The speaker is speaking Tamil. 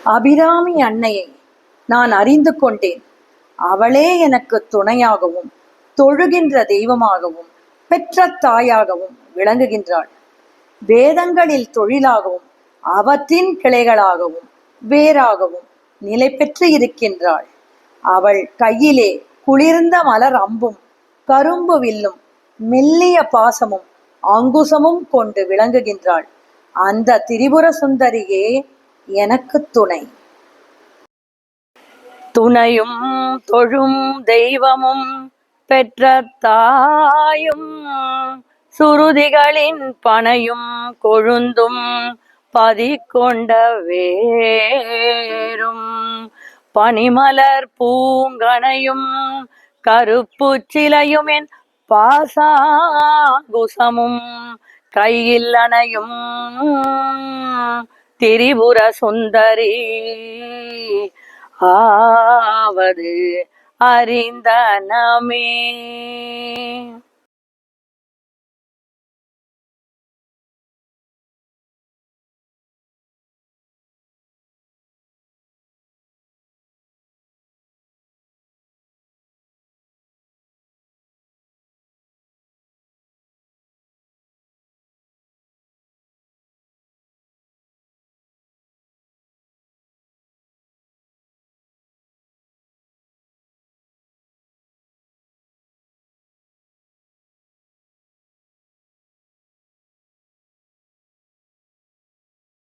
அபிராமி அன்னையை நான் அறிந்து கொண்டேன். அவளே எனக்கு துணையாகவும் தொழுகின்ற தெய்வமாகவும் பெற்ற தாயாகவும் விளங்குகின்றாள். வேதங்களில் தொழிலாகவும் அவற்றின் கிளைகளாகவும் வேறாகவும் நிலை பெற்று இருக்கின்றாள். அவள் கையிலே குளிர்ந்த மலர் அம்பும் கரும்பு வில்லும் மெல்லிய பாசமும் அங்குசமும் கொண்டு விளங்குகின்றாள். அந்த திரிபுர சுந்தரியே எனக்கு துணை. துணையும் தொழும் தெய்வமும் பெற்ற தாயும் சுருதிகளின் பனையும் கொழுந்தும் பதிக்கொண்ட வேரும் பனிமலர் பூங்கனையும் கருப்பு சிலையும் என் பாசாகுசமும் கையில் அணையும் திரிபுர சுந்தரி ஆவது அறிந்தனமே.